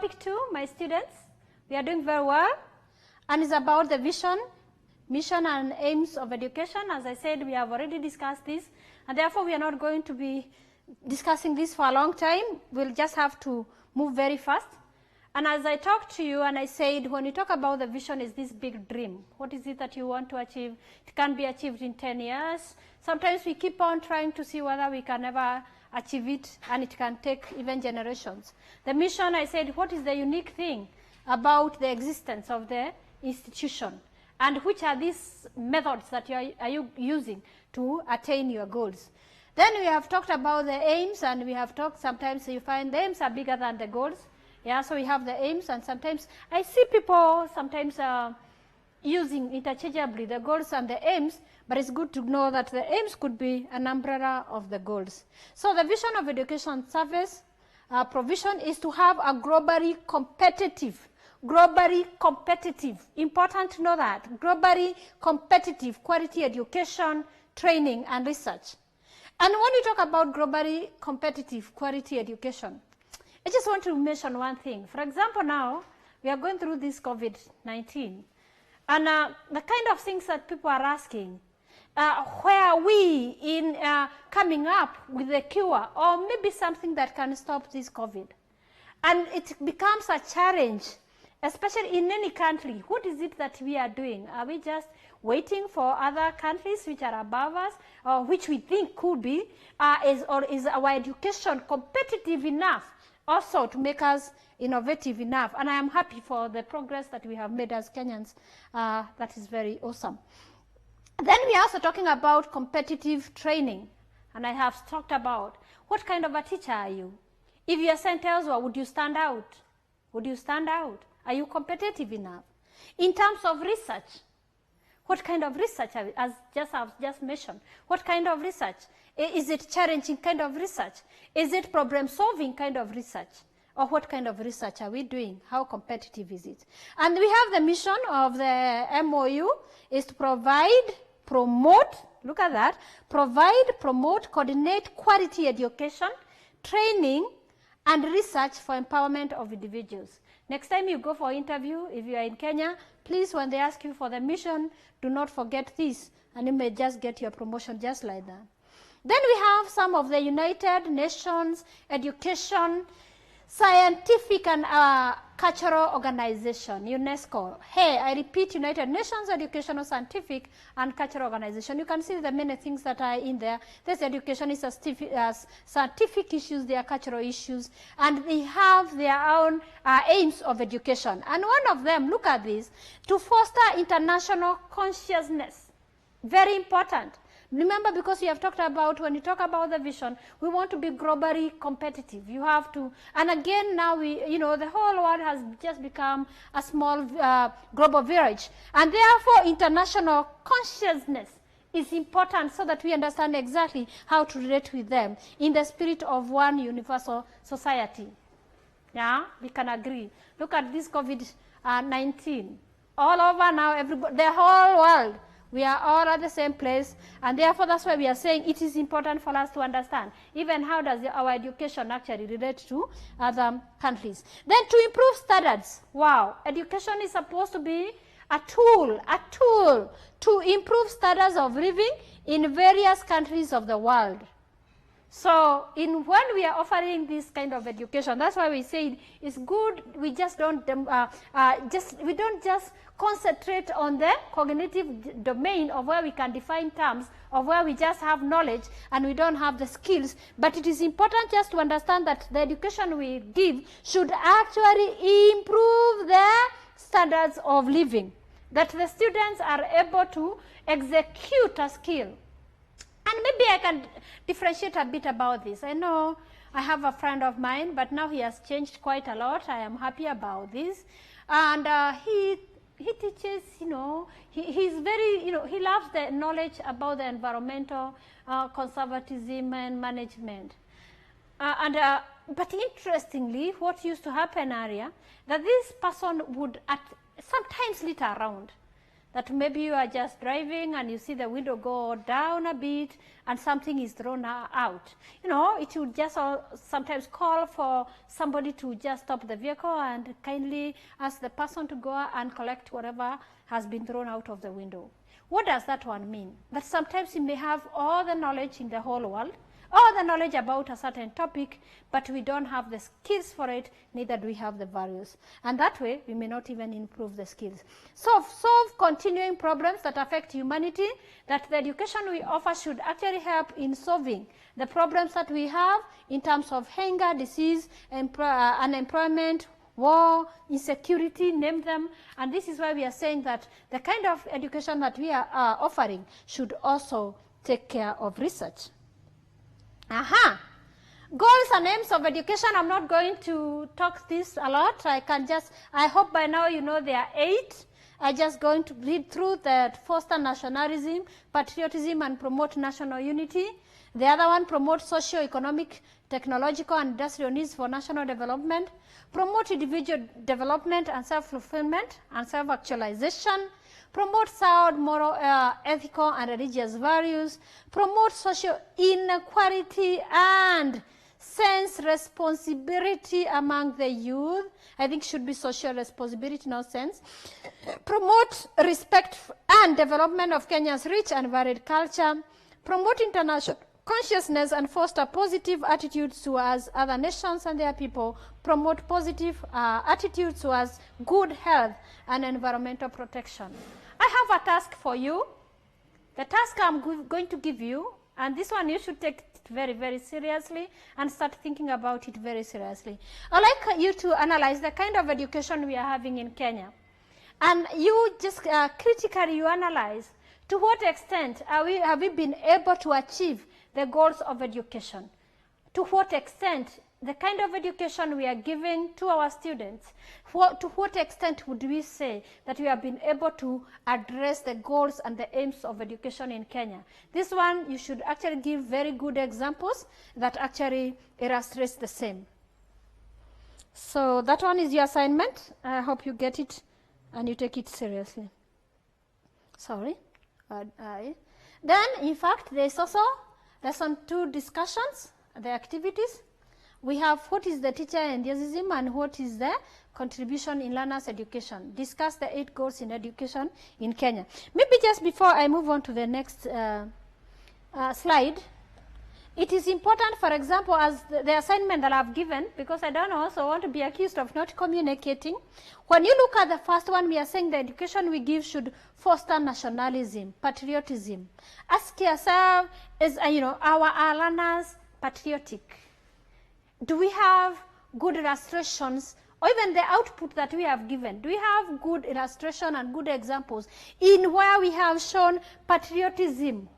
topic 2, my students. We are doing very well. And it's about the vision, mission, and aims of education. As I said, we have already discussed this. And therefore, we are not going to be discussing this for a long time. We'll just have to move very fast. And as I talked to you and I said, when you talk about the vision, is this big dream. What is it that you want to achieve? It can be achieved in 10 years. Sometimes we keep on trying to see whether we can ever achieve it, and it can take even generations. The mission, I said, what is the unique thing about the existence of the institution? And which are these methods that are you using to attain your goals? Then we have talked about the aims, and we have talked, sometimes you find the aims are bigger than the goals. Yeah, so we have the aims, and sometimes I see people sometimes using interchangeably the goals and the aims, but it's good to know that the aims could be an umbrella of the goals. So the vision of education service provision is to have a globally competitive, important to know that, globally competitive quality education, training, and research. And when we talk about globally competitive quality education, I just want to mention one thing. For example, now we are going through this COVID-19, and the kind of things that people are asking, where are we in coming up with a cure or maybe something that can stop this COVID? And it becomes a challenge, especially in any country. What is it that we are doing? Are we just waiting for other countries which are above us, or which we think could be, or is our education competitive enough also to make us innovative enough? And I am happy for the progress that we have made as Kenyans. That is very awesome. Then we are also talking about competitive training. And I have talked about what kind of a teacher are you? If you are sent elsewhere, would you stand out? Would you stand out? Are you competitive enough? In terms of research, what kind of research, as I've just mentioned, what kind of research? Is it challenging kind of research? Is it problem-solving kind of research? Or what kind of research are we doing? How competitive is it? And we have the mission of the MOU is to provide, promote, look at that, provide, promote, coordinate quality education, training, and research for empowerment of individuals. Next time you go for interview, if you are in Kenya, please, when they ask you for the mission, do not forget this, and you may just get your promotion just like that. Then we have some of the United Nations Education, Scientific and Cultural Organization, UNESCO. Hey, I repeat, United Nations Educational, Scientific and Cultural Organization. You can see the many things that are in there. This education is scientific issues, they are cultural issues, and they have their own aims of education. And one of them, look at this, to foster international consciousness. Very important. Remember, because we have talked about, when you talk about the vision, we want to be globally competitive. You have to, and again, now the whole world has just become a small global village. And therefore, international consciousness is important so that we understand exactly how to relate with them in the spirit of one universal society. Yeah, we can agree. Look at this COVID-19. All over now, everybody, the whole world, we are all at the same place, and therefore that's why we are saying it is important for us to understand even how does our education actually relate to other countries. Then to improve standards. Wow, education is supposed to be a tool to improve standards of living in various countries of the world. So when we are offering this kind of education, that's why we say it's good. We just don't just concentrate on the cognitive domain of where we can define terms, of where we just have knowledge and we don't have the skills. But it is important just to understand that the education we give should actually improve the standards of living, that the students are able to execute a skill. And maybe I can differentiate a bit about this. I know I have a friend of mine, but now he has changed quite a lot. I am happy about this. And he teaches, he's very, he loves the knowledge about the environmental conservatism and management. But interestingly, what used to happen earlier, that this person would sometimes litter around. that maybe you are just driving and you see the window go down a bit and something is thrown out. You know, it would just sometimes call for somebody to just stop the vehicle and kindly ask the person to go and collect whatever has been thrown out of the window. What does that one mean? That sometimes you may have all the knowledge in the whole world, all the knowledge about a certain topic, but we don't have the skills for it, neither do we have the values. And that way, we may not even improve the skills. So solve continuing problems that affect humanity, that the education we offer should actually help in solving the problems that we have in terms of hunger, disease, unemployment, war, insecurity, name them. And this is why we are saying that the kind of education that we are offering should also take care of research. Goals and aims of education. I'm not going to talk this a lot. I hope by now you know there are 8. I'm just going to read through that: foster nationalism, patriotism, and promote national unity. The other one, promote socio-economic, technological, and industrial needs for national development. Promote individual development and self-fulfillment and self-actualization. Promote sound moral, ethical, and religious values. Promote social inequality and sense responsibility among the youth. I think should be social responsibility, not sense. Promote respect and development of Kenya's rich and varied culture. Promote international consciousness and foster positive attitudes towards other nations and their people. Promote positive attitudes towards good health and environmental protection. I have a task for you. The task I'm going to give you, and this one you should take it very, very seriously and start thinking about it very seriously. I'd like you to analyze the kind of education we are having in Kenya. And you just critically you analyze to what extent have we been able to achieve the goals of education. To what extent the kind of education we are giving to our students, to what extent would we say that we have been able to address the goals and the aims of education in Kenya? This one, you should actually give very good examples that actually illustrates the same. So that one is your assignment. I hope you get it and you take it seriously. Sorry. Then, in fact, there's also lesson 2 discussions, the activities. We have what is the teacher enthusiasm and what is the contribution in learners' education. Discuss the 8 goals in education in Kenya. Maybe just before I move on to the next slide, it is important, for example, as the assignment that I've given, because I don't also want to be accused of not communicating. When you look at the first one, we are saying the education we give should foster nationalism, patriotism. Ask yourself, is our learners patriotic? Do we have good illustrations, or even the output that we have given? Do we have good illustration and good examples in where we have shown patriotism,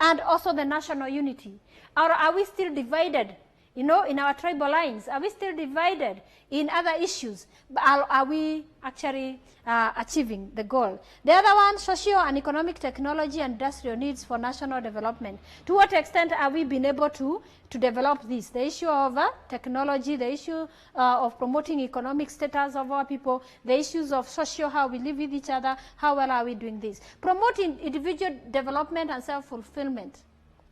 and also the national unity? Or are we still divided, in our tribal lines? Are we still divided in other issues? Are we actually achieving the goal? The other one, socio and economic, technology and industrial needs for national development. To what extent are we being able to develop this? The issue of technology, the issue of promoting economic status of our people, the issues of social, how we live with each other, how well are we doing this? Promoting individual development and self-fulfillment.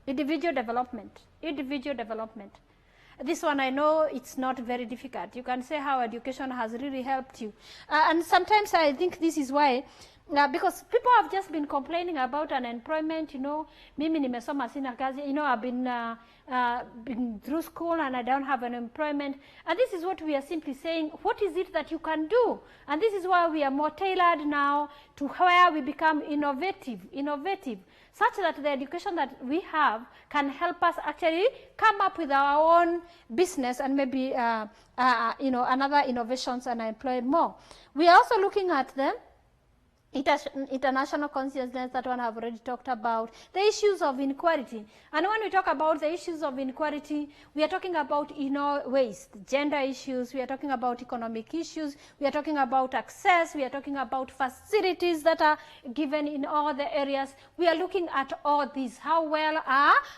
Individual development. This one, I know it's not very difficult. You can say how education has really helped you. And sometimes I think this is why, because people have just been complaining about unemployment, mimi nimesoma sina kazi, I've been through school and I don't have an employment. And this is what we are simply saying, what is it that you can do? And this is why we are more tailored now to where we become innovative, such that the education that we have can help us actually come up with our own business and maybe, another innovations and employ more. We are also looking at them. international consciousness, that one I've already talked about. The issues of inequality. And when we talk about the issues of inequality, we are talking about ways, gender issues, we are talking about economic issues, we are talking about access, we are talking about facilities that are given in all the areas. We are looking at all these. How well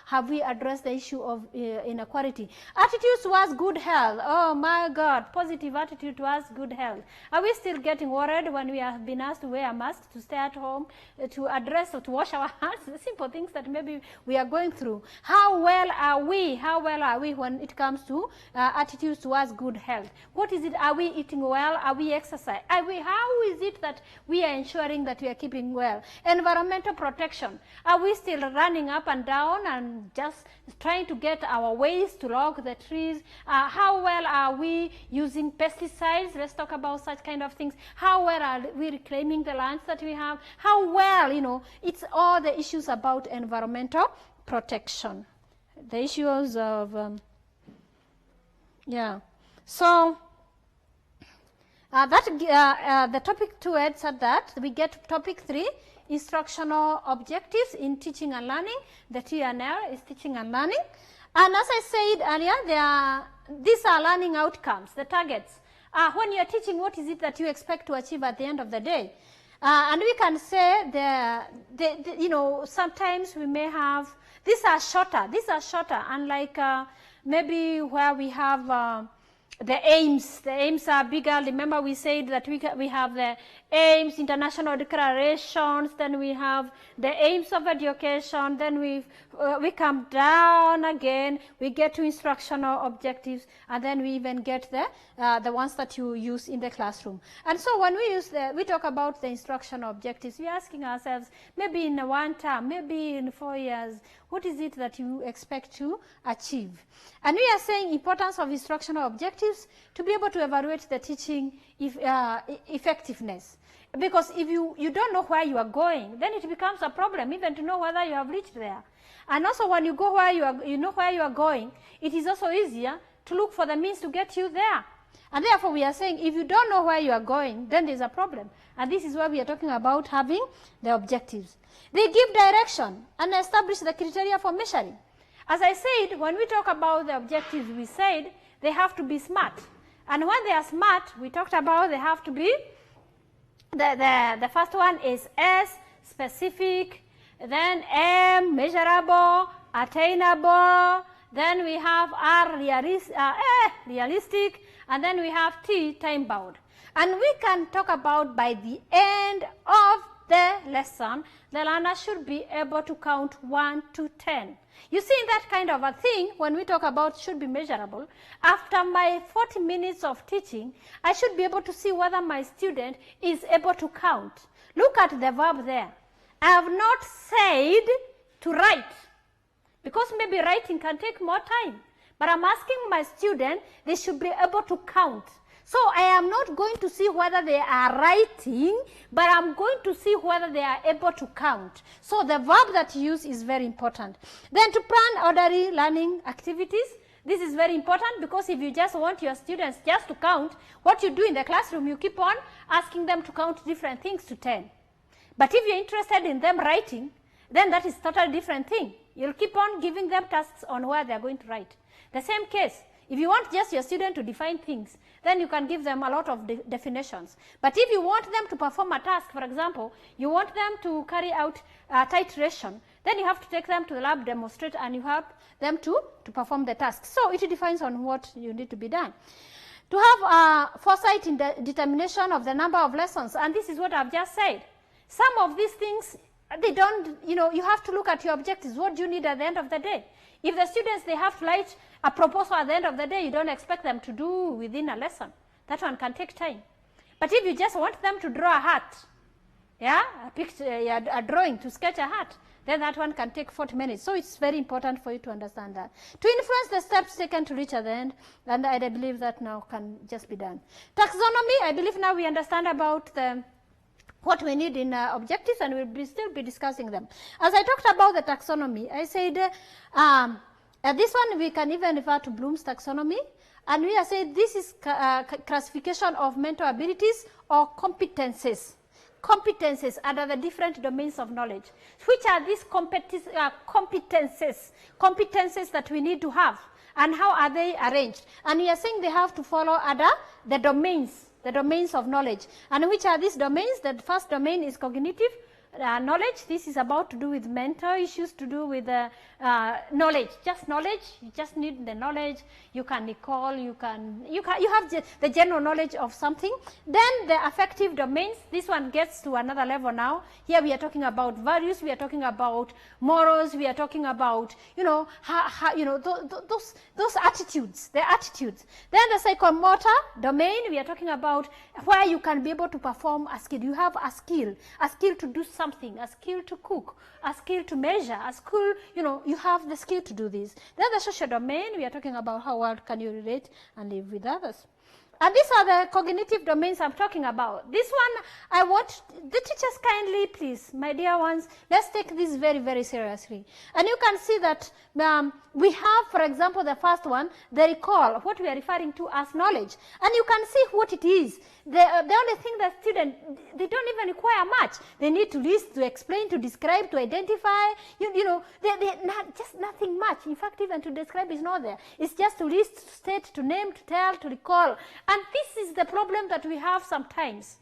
have we addressed the issue of inequality? Attitudes towards good health. Oh my God, positive attitude towards good health. Are we still getting worried when we have been asked to wear a mask, to stay at home, to address or to wash our hands, the simple things that maybe we are going through? How well are we? How well are we when it comes to attitudes towards good health? What is it? Are we eating well? Are we exercising? How is it that we are ensuring that we are keeping well? Environmental protection. Are we still running up and down and just trying to get our ways to log the trees? How well are we using pesticides? Let's talk about such kind of things. How well are we reclaiming the lands that we have? How well, it's all the issues about environmental protection. The issues of, So, the topic 2 adds at that. We get topic 3, instructional objectives in teaching and learning. The TNL is teaching and learning. And as I said earlier, these are learning outcomes, the targets. When you are teaching, what is it that you expect to achieve at the end of the day? And we can say, sometimes we may have, these are shorter, unlike maybe where we have the aims. The aims are bigger. Remember we said that we have the aims, international declarations, then we have the aims of education, then we come down again, we get to instructional objectives, and then we even get the ones that you use in the classroom. And so when we talk about the instructional objectives, we're asking ourselves, maybe in one term, maybe in 4 years, what is it that you expect to achieve? And we are saying importance of instructional objectives to be able to evaluate the teaching effectiveness. Because if you don't know where you are going, then it becomes a problem even to know whether you have reached there. And also when you go where you know where you are going, it is also easier to look for the means to get you there. And therefore we are saying if you don't know where you are going, then there's a problem. And this is why we are talking about having the objectives. They give direction and establish the criteria for measuring. As I said, when we talk about the objectives, we said they have to be smart. And when they are smart, we talked about they have to be, the first one is S, specific, then M, measurable, attainable, then we have R, realistic, and then we have T, time-bound. And we can talk about by the end of the lesson, the learner should be able to count 1 to 10. You see, that kind of a thing, when we talk about should be measurable, after my 40 minutes of teaching, I should be able to see whether my student is able to count. Look at the verb there. I have not said to write, because maybe writing can take more time. But I'm asking my student, they should be able to count. So I am not going to see whether they are writing, but I'm going to see whether they are able to count. So the verb that you use is very important. Then to plan orderly learning activities. This is very important because if you just want your students just to count, what you do in the classroom, you keep on asking them to count different things to 10. But if you're interested in them writing, then that is a totally different thing. You'll keep on giving them tasks on where they're going to write. The same case, if you want just your student to define things, then you can give them a lot of definitions. But if you want them to perform a task, for example, you want them to carry out titration, then you have to take them to the lab, demonstrate, and you help them to perform the task. So it defines on what you need to be done. To have foresight in the determination of the number of lessons, and this is what I've just said. Some of these things, they don't, you have to look at your objectives. What do you need at the end of the day? If the students, they have to write a proposal at the end of the day, you don't expect them to do within a lesson. That one can take time. But if you just want them to draw a hat, a picture, a drawing, to sketch a hat, then that one can take 40 minutes. So it's very important for you to understand that. To influence the steps taken to reach at the end, and I believe that now can just be done. Taxonomy, I believe now we understand about what we need in objectives, and we'll still be discussing them. As I talked about the taxonomy, I said this one we can even refer to Bloom's taxonomy, and we are saying this is classification of mental abilities or competences. competencies under the different domains of knowledge. Which are these competencies that we need to have, and how are they arranged? And we are saying they have to follow under the domains of knowledge. And which are these domains? The first domain is cognitive knowledge. This is about to do with mental issues, to do with knowledge, just knowledge. You just need the knowledge. You can recall, you have the general knowledge of something. Then the affective domains, this one gets to another level now. Here we are talking about values, we are talking about morals, we are talking about, those attitudes, the attitudes. Then the psychomotor domain, we are talking about where you can be able to perform a skill. You have a skill to do something, a skill to cook, a skill to measure, a skill, you have the skill to do this. Then the social domain, we are talking about how well can you relate and live with others. And these are the cognitive domains I'm talking about. This one, I want the teachers kindly, please, my dear ones, let's take this very, very seriously. And you can see that we have, for example, the first one, the recall, what we are referring to as knowledge. And you can see what it is. The only thing that students, they don't even require much. They need to list, to explain, to describe, to identify, just nothing much. In fact, even to describe is not there. It's just to list, to state, to name, to tell, to recall. And this is the problem that we have sometimes.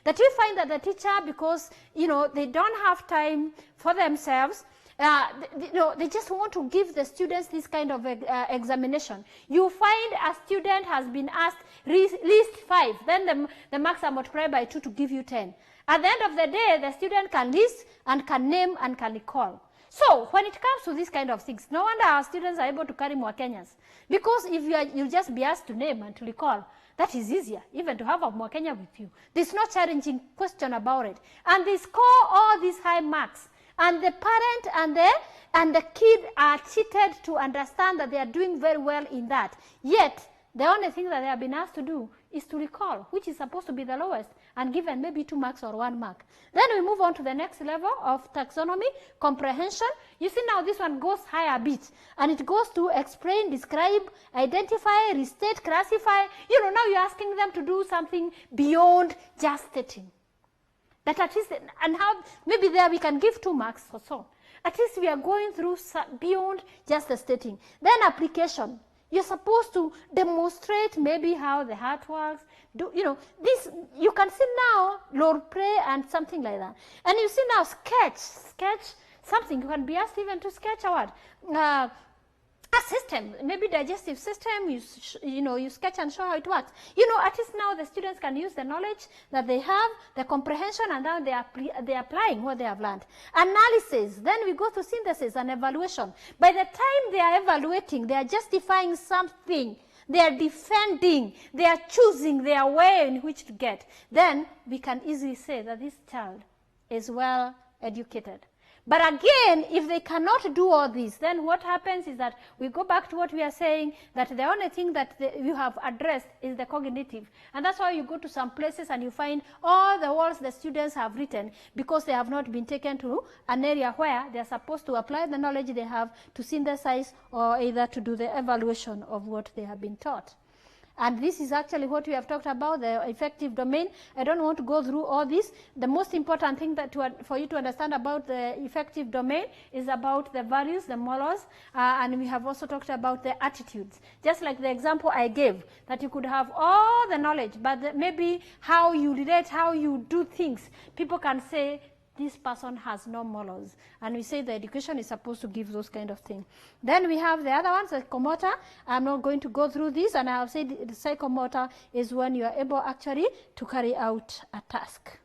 That we find that the teacher, because, they don't have time for themselves, they just want to give the students this kind of examination. You find a student has been asked list 5, then the marks are multiplied by 2 to give you 10. At the end of the day, the student can list and can name and can recall. So when it comes to these kind of things, no wonder our students are able to carry more Kenyans. Because if you'll just be asked to name and to recall, that is easier, even to have a more Kenya with you. There's no challenging question about it. And they score all these high marks. And the parent and the kid are cheated to understand that they are doing very well in that. Yet, the only thing that they have been asked to do is to recall, which is supposed to be the lowest, and given maybe 2 marks or 1 mark. Then we move on to the next level of taxonomy, comprehension. You see now this one goes higher a bit, and it goes to explain, describe, identify, restate, classify. Now you're asking them to do something beyond just stating. That at least, and how, maybe there we can give 2 marks or so. At least we are going through beyond just the stating. Then application. You're supposed to demonstrate maybe how the heart works. This, you can see now, role play and something like that. And you see now sketch something. You can be asked even to sketch a what? A system, maybe digestive system, you sketch and show how it works. At least now the students can use the knowledge that they have, the comprehension, and now they are applying what they have learned. Analysis, then we go to synthesis and evaluation. By the time they are evaluating, they are justifying something, they are defending, they are choosing their way in which to get. Then we can easily say that this child is well educated. But again, if they cannot do all this, then what happens is that we go back to what we are saying, that the only thing that you have addressed is the cognitive. And that's why you go to some places and you find all the words the students have written, because they have not been taken to an area where they are supposed to apply the knowledge they have to synthesize or either to do the evaluation of what they have been taught. And this is actually what we have talked about, the effective domain. I don't want to go through all this. The most important thing that for you to understand about the effective domain is about the values, the morals, and we have also talked about the attitudes. Just like the example I gave, that you could have all the knowledge, but maybe how you relate, how you do things, people can say, this person has no morals. And we say the education is supposed to give those kind of things. Then we have the other ones, psychomotor. I'm not going to go through this, and I have said the psychomotor is when you are able actually to carry out a task.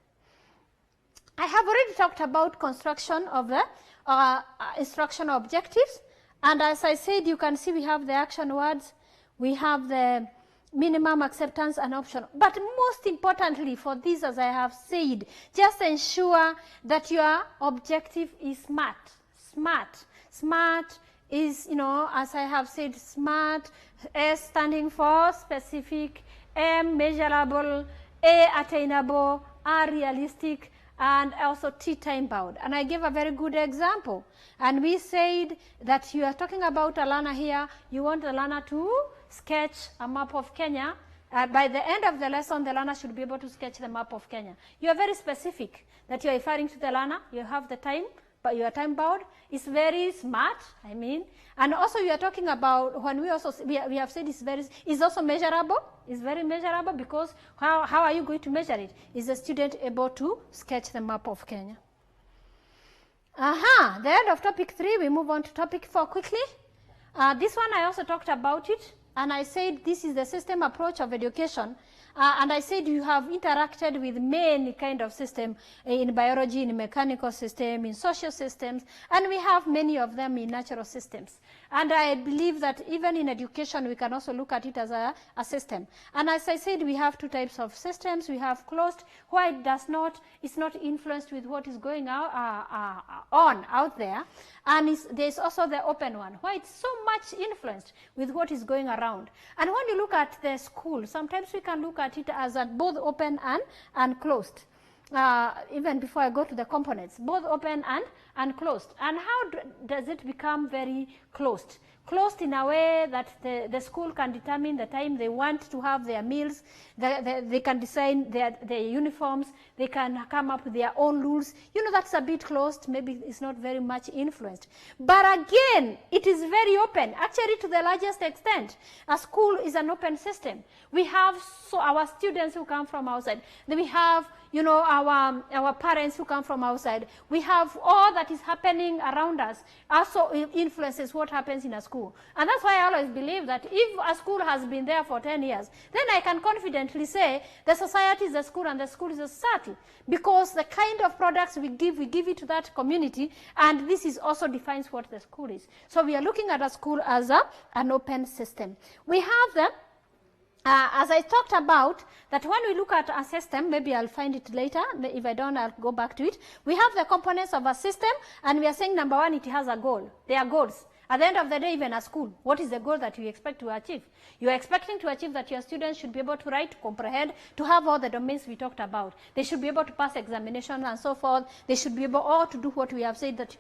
I have already talked about construction of the instructional objectives. And as I said, you can see we have the action words, we have the minimum acceptance and option. But most importantly for this, as I have said, just ensure that your objective is SMART. SMART is, as I have said, SMART, S standing for specific, M measurable, A attainable, R realistic, and also T time bound. And I gave a very good example. And we said that you are talking about a learner here, you want the learner to sketch a map of Kenya, By the end of the lesson, the learner should be able to sketch the map of Kenya. You are very specific that you are referring to the learner. You have the time, but you are time bound. It's very smart, I mean. And also you are talking about, when we also, we have said it's also measurable. It's very measurable because how are you going to measure it? Is the student able to sketch the map of Kenya? The end of topic 3, we move on to topic 4 quickly. This one I also talked about it, and I said this is the system approach of education. And I said you have interacted with many kind of system in biology, in mechanical system, in social systems, and we have many of them in natural systems. And I believe that even in education, we can also look at it as a system. And as I said, we have 2 types of systems. We have closed, where it's not influenced with what is going on out there. And there's also the open one, where it's so much influenced with what is going around. And when you look at the school, sometimes we can look at it as both open and closed. Even before I go to the components, both open and closed. And how does it become very closed? Closed in a way that the school can determine the time they want to have their meals, they can design their uniforms, they can come up with their own rules. You know, that's a bit closed, maybe it's not very much influenced. But again, it is very open, actually to the largest extent. A school is an open system. We have our students who come from outside, then we have, you know, our parents who come from outside. We have all that is happening around us also influences what happens in a school. And that's why I always believe that if a school has been there for 10 years, then I can confidently say the society is the school and the school is the society, because the kind of products we give it to that community, and this is also defines what the school is. So we are looking at a school as an open system. We have the as I talked about, that when we look at a system, maybe I'll find it later, if I don't, I'll go back to it. We have the components of a system, and we are saying, number 1, it has a goal. There are goals. At the end of the day, even a school, what is the goal that you expect to achieve? You are expecting to achieve that your students should be able to write, to comprehend, to have all the domains we talked about. They should be able to pass examination and so forth. They should be able all to do what we have said that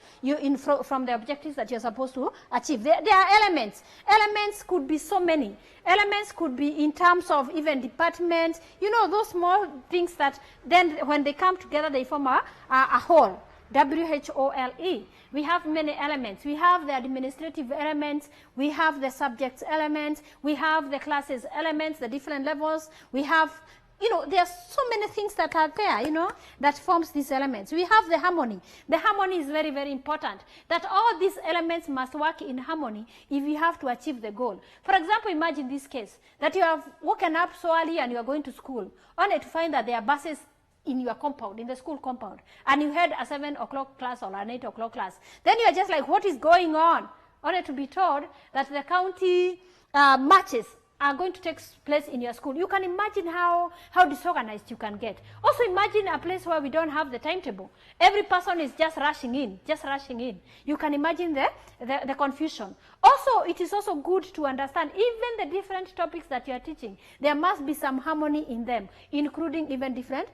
from the objectives that you're supposed to achieve. There are elements. Elements could be so many. Elements could be in terms of even departments. You know, those small things that then when they come together, they form a whole. WHOLE. We have many elements. We have the administrative elements, we have the subjects elements, we have the classes elements, the different levels. We have, you know, there are so many things that are there, you know, that forms these elements. We have the harmony. The harmony is very, very important, that all these elements must work in harmony if you have to achieve the goal. For example, imagine this case, that you have woken up so early and you are going to school, only to find that there are buses in your compound, in the school compound, and you had a 7 o'clock class or an 8 o'clock class. Then you are just like, what is going on? Only to be told that the county matches are going to take place in your school. You can imagine how disorganized you can get. Also imagine a place where we don't have the timetable. Every person is just rushing in, You can imagine the confusion. Also, it is also good to understand even the different topics that you are teaching. There must be some harmony in them, including even different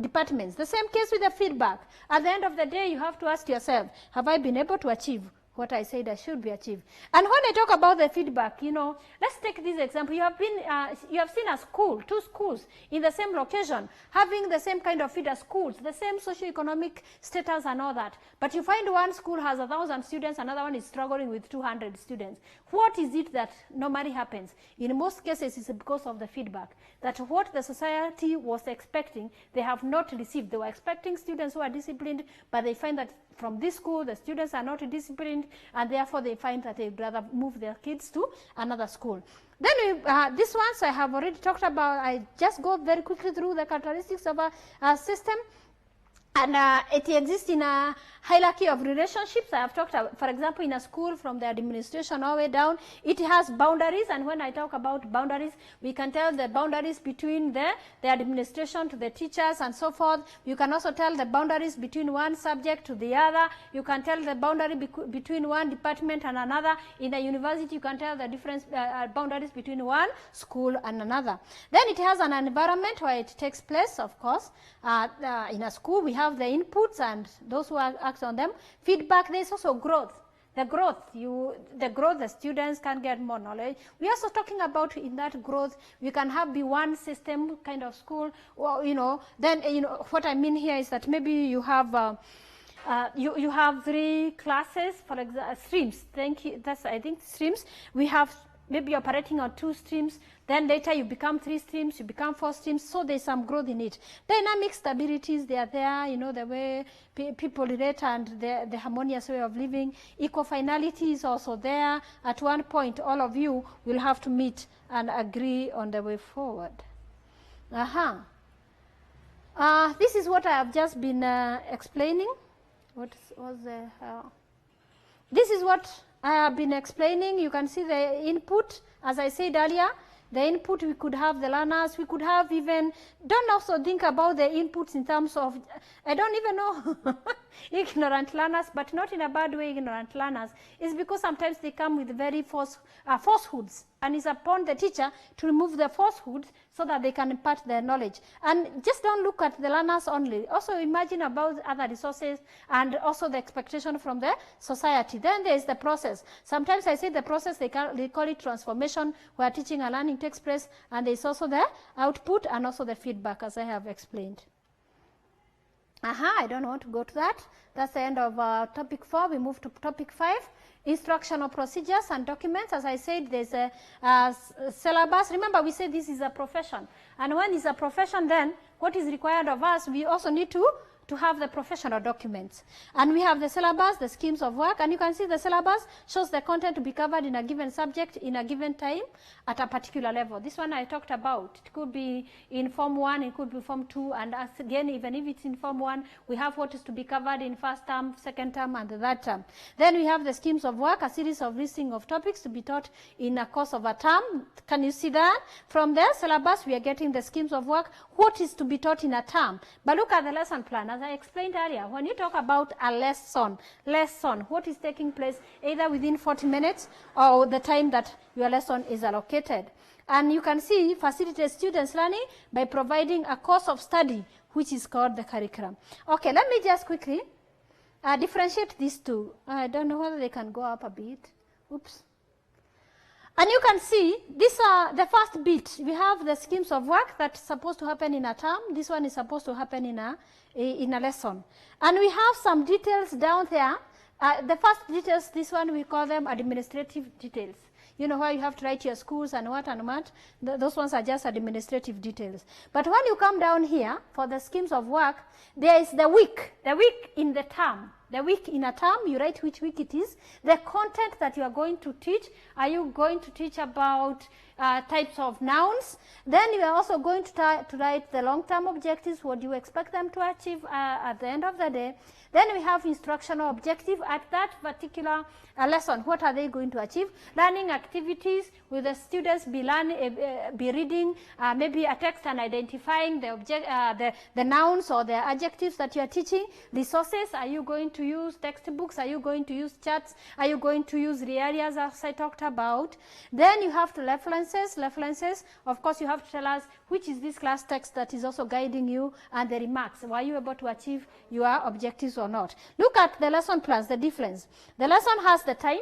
departments. The same case with the feedback. At the end of the day, you have to ask yourself, have I been able to achieve what I said I should be achieved? And when I talk about the feedback, you know, let's take this example. You have seen a school, 2 schools in the same location, having the same kind of feeder schools, the same socioeconomic status and all that. But you find one school has 1,000 students, another one is struggling with 200 students. What is it that normally happens? In most cases, it's because of the feedback, that what the society was expecting, they have not received. They were expecting students who are disciplined, but they find that from this school, the students are not disciplined, and therefore they find that they'd rather move their kids to another school. Then these ones I have already talked about. I just go very quickly through the characteristics of a system. And it exists in a hierarchy of relationships. I have talked about, for example, in a school from the administration all the way down, it has boundaries. And when I talk about boundaries, we can tell the boundaries between the administration to the teachers and so forth. You can also tell the boundaries between one subject to the other. You can tell the boundary between one department and another. In a university, you can tell the difference boundaries between one school and another. Then it has an environment where it takes place, of course. In a school, we have the inputs and those who act on them. Feedback, there is also growth. the growth, the students can get more knowledge. We're also talking about in that growth, we can have be one system kind of school, or, then, what I mean here is that maybe you have, you have 3 classes, for example, streams. Thank you. That's, I think, streams. We have maybe operating on 2 streams. Then later you become 3 streams, you become 4 streams. So there's some growth in it. Dynamic stabilities, they are there. The way people relate and the harmonious way of living. Eco-finality is also there. At one point, all of you will have to meet and agree on the way forward. This is what I have just been explaining. What was the? This is what I have been explaining. You can see the input, as I said earlier. The input, we could have the learners, we could have even, don't also think about the inputs in terms of, I don't even know, ignorant learners, but not in a bad way, ignorant learners. It's because sometimes they come with very falsehoods, and it's upon the teacher to remove the falsehoods so that they can impart their knowledge. And just don't look at the learners only. Also imagine about other resources and also the expectation from the society. Then there is the process. Sometimes I say the process, they call it transformation, where teaching and learning takes place, and there is also the output and also the feedback, as I have explained. I don't want to go to that. That's the end of topic 4. We move to topic 5. Instructional procedures and documents. As I said, there's a syllabus. Remember, we said this is a profession. And when it's a profession, then what is required of us, we also need to have the professional documents. And we have the syllabus, the schemes of work, and you can see the syllabus shows the content to be covered in a given subject in a given time at a particular level. This one I talked about. It could be in Form 1, it could be Form 2, and again, even if it's in Form 1, we have what is to be covered in first term, second term, and the third term. Then we have the schemes of work, a series of listing of topics to be taught in a course of a term. Can you see that? From the syllabus, we are getting the schemes of work, what is to be taught in a term. But look at the lesson plan. As I explained earlier, when you talk about a lesson, what is taking place either within 40 minutes or the time that your lesson is allocated. And you can see facilitate students' learning by providing a course of study, which is called the curriculum. Okay, let me just quickly differentiate these two. I don't know whether they can go up a bit. Oops. And you can see, these are the first bit. We have the schemes of work that's supposed to happen in a term. This one is supposed to happen in a lesson. And we have some details down there. The first details, this one we call them administrative details. You know, where you have to write your schools and what and what. Those ones are just administrative details. But when you come down here for the schemes of work, there is the week in the term. The week in a term, you write which week it is. The content that you are going to teach, are you going to teach about types of nouns? Then you are also going to write the long-term objectives, what do you expect them to achieve at the end of the day. Then we have instructional objective at that particular lesson. What are they going to achieve? Learning activities, will the students be reading maybe a text and identifying the nouns or the adjectives that you are teaching? Resources, are you going to use textbooks? Are you going to use charts? Are you going to use the areas as I talked about? Then you have to references. Of course, you have to tell us which is this class text that is also guiding you, and the remarks. Were you able to achieve your objectives or not? Look at the lesson plans, the difference. The lesson has the time.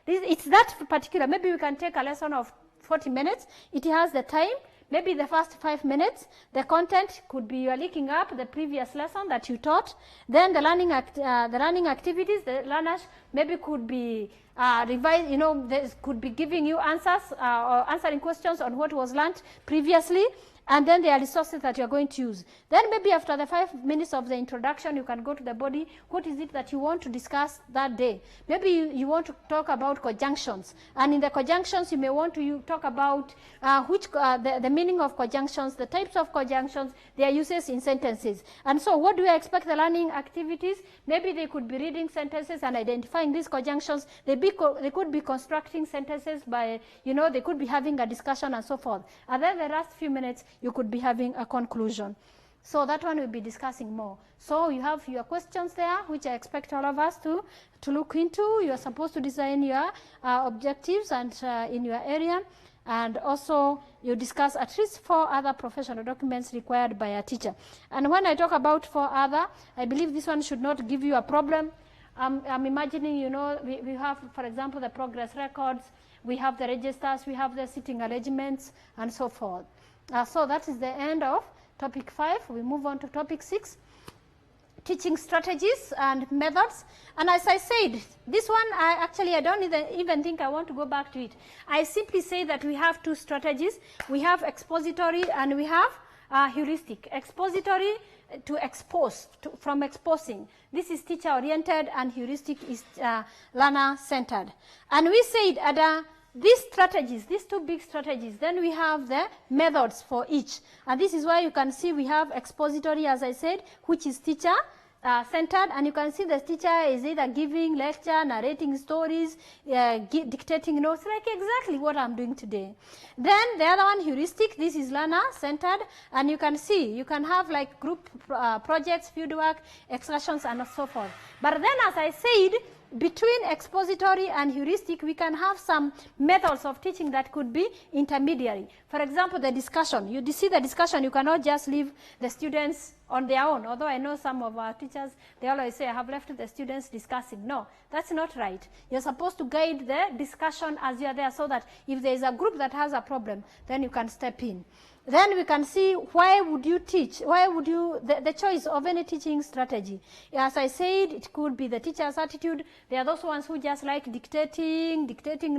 It's that particular. Maybe we can take a lesson of 40 minutes. It has the time. Maybe the first 5 minutes, the content could be you are looking up the previous lesson that you taught. Then the learning activities, the learners maybe could be revised, they could be giving you answers or answering questions on what was learned previously. And then there are resources that you are going to use. Then maybe after the 5 minutes of the introduction, you can go to the body. What is it that you want to discuss that day? Maybe you want to talk about conjunctions. And in the conjunctions, you may want to talk about the meaning of conjunctions, the types of conjunctions, their uses in sentences. And so what do you expect the learning activities? Maybe they could be reading sentences and identifying these conjunctions. They could be constructing sentences by, they could be having a discussion and so forth. And then the last few minutes, you could be having a conclusion. So that one we'll be discussing more. So you have your questions there, which I expect all of us to look into. You are supposed to design your objectives and in your area. And also you discuss at least 4 other professional documents required by a teacher. And when I talk about 4 other, I believe this one should not give you a problem. I'm imagining, you know, we have, for example, the progress records, we have the registers, we have the sitting arrangements, and so forth. So that is the end of topic 5. We move on to topic 6. Teaching strategies and methods. And as I said, this one, I don't even think I want to go back to it. I simply say that we have 2 strategies. We have expository and we have heuristic. Expository, to expose, from exposing. This is teacher-oriented, and heuristic is learner-centered. And we said at these strategies, these 2 big strategies, then we have the methods for each. And this is why you can see we have expository, as I said, which is teacher-centered. And you can see the teacher is either giving lecture, narrating stories, dictating notes, like exactly what I'm doing today. Then the other one, heuristic, this is learner-centered. And you can see, you can have like group projects, fieldwork, excursions, and so forth. But then, as I said, between expository and heuristic, we can have some methods of teaching that could be intermediary. For example, the discussion. You see the discussion, you cannot just leave the students on their own. Although I know some of our teachers, they always say, I have left the students discussing. No, that's not right. You're supposed to guide the discussion as you're there, so that if there is a group that has a problem, then you can step in. Then we can see, why would you teach? Why would you, the choice of any teaching strategy. As I said, it could be the teacher's attitude. There are those ones who just like dictating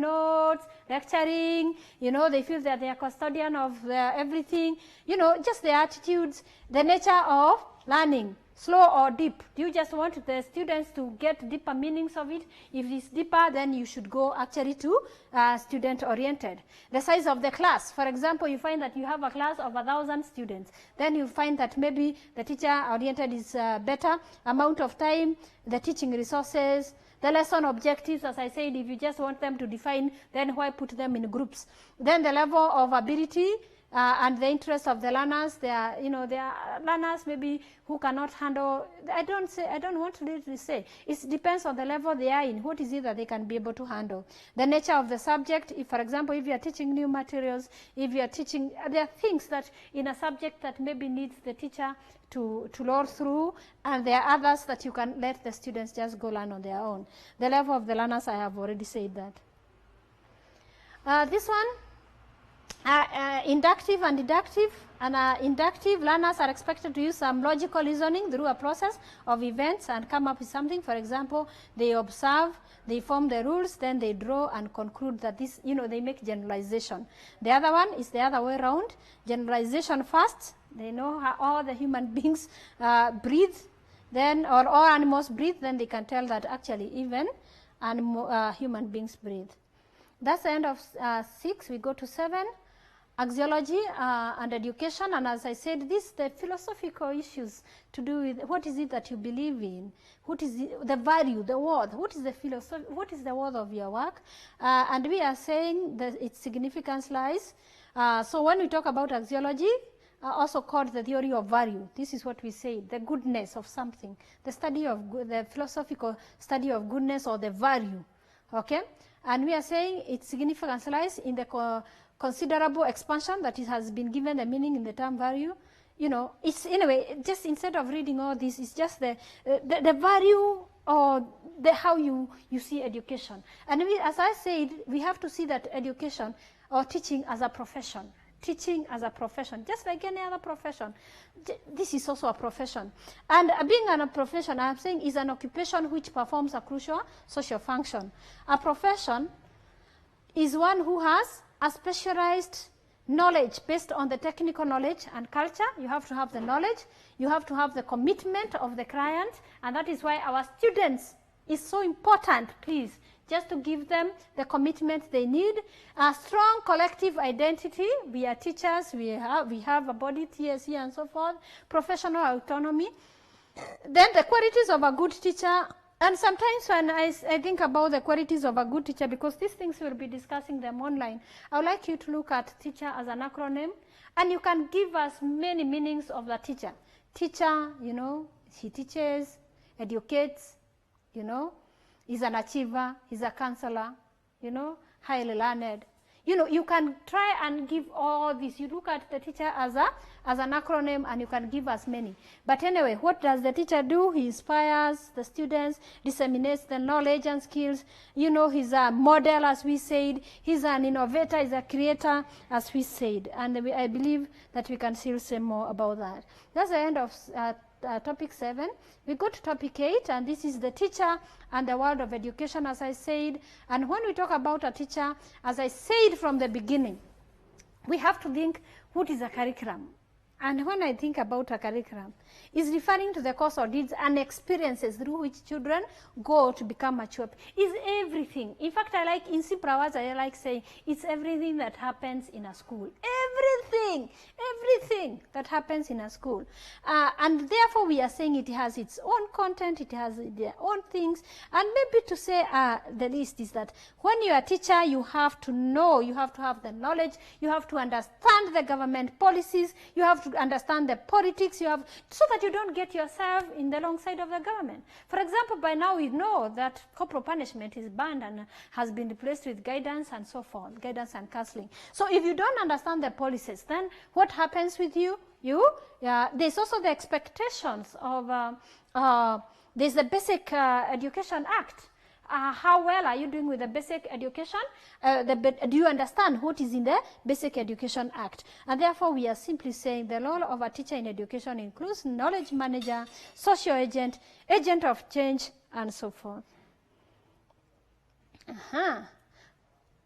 notes, lecturing, you know, they feel that they are custodian of everything, you know, just their attitudes, the nature of learning. Slow or deep? Do you just want the students to get deeper meanings of it? If it's deeper, then you should go actually to student-oriented. The size of the class. For example, you find that you have a class of 1,000 students. Then you find that maybe the teacher-oriented is better. Amount of time, the teaching resources, the lesson objectives. As I said, if you just want them to define, then why put them in groups? Then the level of ability, and the interest of the learners. There are, you know, there are learners maybe who cannot handle. I don't want to literally say. It depends on the level they are in. What is it that they can be able to handle? The nature of the subject. If, for example, if you are teaching new materials, if you are teaching, there are things that in a subject that maybe needs the teacher to learn through, and there are others that you can let the students just go learn on their own. The level of the learners, I have already said that. This one. Inductive and deductive. And inductive, learners are expected to use some logical reasoning through a process of events and come up with something. For example, they observe, they form the rules, then they draw and conclude that this, you know, they make generalization. The other one is the other way around. Generalization first. They know how all the human beings breathe, then, or all animals breathe, then they can tell that actually even human beings breathe. That's the end of 6. We go to 7. Axiology and education, and as I said, the philosophical issues to do with what is it that you believe in, what is the value, the worth, what is the philosophy, what is the worth of your work, and we are saying that its significance lies. So when we talk about axiology, also called the theory of value, this is what we say: the goodness of something, the study of the philosophical study of goodness or the value. Okay, and we are saying its significance lies in the considerable expansion that it has been given the meaning in the term value. You know, it's anyway, just instead of reading all this, it's just the value or how you see education. And we, as I said, we have to see that education or teaching as a profession. Teaching as a profession, just like any other profession. This is also a profession. And being a profession, I'm saying, is an occupation which performs a crucial social function. A profession is one who has a specialized knowledge based on the technical knowledge and culture. You have to have the knowledge, you have to have the commitment of the client, and that is why our students is so important, please, just to give them the commitment they need. A strong collective identity. We are teachers, we have a body, TSE, and so forth. Professional autonomy. Then the qualities of a good teacher. And sometimes when I think about the qualities of a good teacher, because these things we'll be discussing them online, I would like you to look at teacher as an acronym, and you can give us many meanings of the teacher. Teacher, you know, he teaches, educates, you know, he's an achiever, he's a counselor, you know, highly learned. You know, you can try and give all this. You look at the teacher as an acronym, and you can give as many. But anyway, what does the teacher do? He inspires the students, disseminates the knowledge and skills. You know, he's a model, as we said. He's an innovator, he's a creator, as we said. And I believe that we can still say more about that. That's the end of topic 7. We go to topic 8, and this is the teacher and the world of education, as I said. And when we talk about a teacher, as I said from the beginning, we have to think, what is a curriculum? And when I think about a curriculum, it's referring to the course or deeds and experiences through which children go to become mature. It's everything. In fact, I like, in simple words, I like saying it's everything that happens in a school. Everything that happens in a school. And therefore, we are saying it has its own content, it has their own things. And maybe to say the least is that when you're a teacher, you have to know, you have to have the knowledge, you have to understand the government policies, you have to understand the politics, you have, so that you don't get yourself in the wrong side of the government. For example, by now we know that corporal punishment is banned and has been replaced with guidance and so forth, guidance and counseling. So if you don't understand the policies, then what happens with you? There's also the expectations of, there's the Basic Education Act. How well are you doing with the basic education? Do you understand what is in the Basic Education Act? And therefore, we are simply saying the role of a teacher in education includes knowledge manager, social agent, agent of change, and so forth.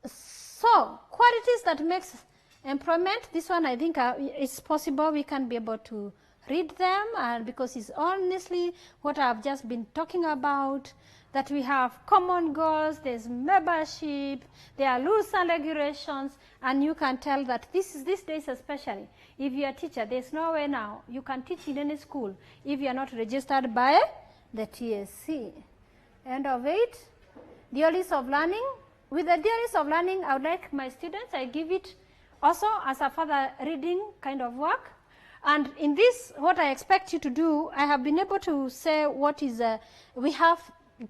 So, qualities that makes employment, this one I think it's possible we can be able to read them, and because it's honestly what I've just been talking about, that we have common goals, there's membership, there are rules and regulations, and you can tell that these days especially, if you're a teacher, there's no way now you can teach in any school if you're not registered by the TSC. End of it. Theories of learning. With the theories of learning, I would like my students, I give it also as a further reading kind of work. And in this, what I expect you to do, I have been able to say what is, we have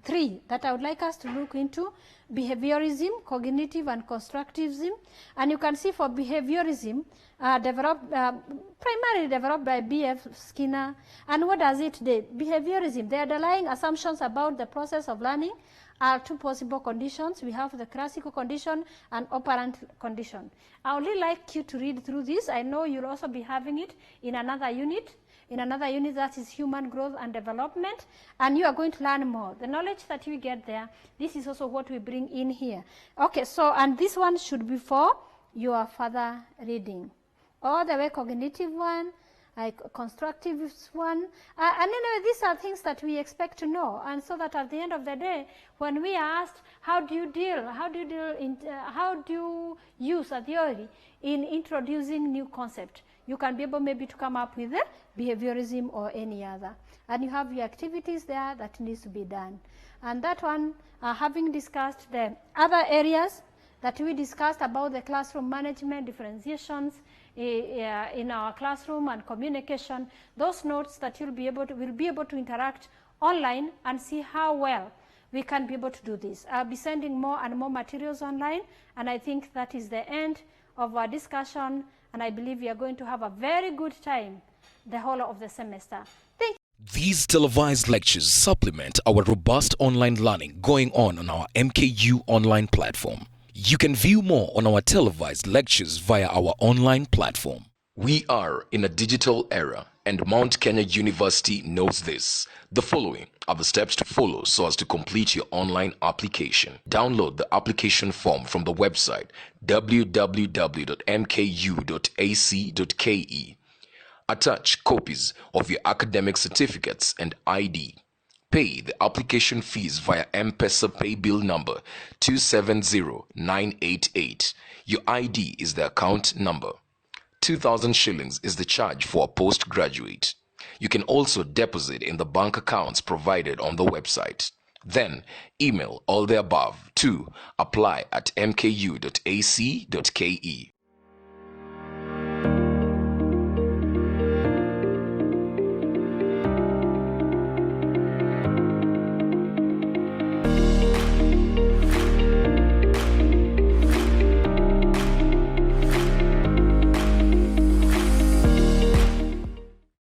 3 that I would like us to look into: behaviorism, cognitive, and constructivism. And you can see for behaviorism, primarily developed by B.F. Skinner. And what does it do? Behaviorism, the underlying assumptions about the process of learning are 2 possible conditions. We have the classical condition and operant condition. I would really like you to read through this. I know you'll also be having it in another unit. That is human growth and development, and you are going to learn more. The knowledge that you get there, this is also what we bring in here. Okay, so, and this one should be for your further reading. All the way cognitive one, constructive one, and anyway, these are things that we expect to know, and so that at the end of the day, when we are asked, how do you use a theory in introducing new concept, you can be able maybe to come up with a behaviorism or any other. And you have your activities there that needs to be done. And that one, having discussed the other areas that we discussed about the classroom management, differentiations in our classroom and communication, those notes that we'll be able to interact online and see how well we can be able to do this. I'll be sending more and more materials online, and I think that is the end of our discussion, and I believe we are going to have a very good time the whole of the semester. Thank you. These televised lectures supplement our robust online learning going on our MKU online platform. You can view more on our televised lectures via our online platform. We are in a digital era, and Mount Kenya University knows this. The following are the steps to follow so as to complete your online application. Download the application form from the website www.mku.ac.ke. Attach copies of your academic certificates and ID. Pay the application fees via M-Pesa pay bill number 270988. Your ID is the account number. 2,000 shillings is the charge for a postgraduate. You can also deposit in the bank accounts provided on the website. Then email all the above to apply@mku.ac.ke.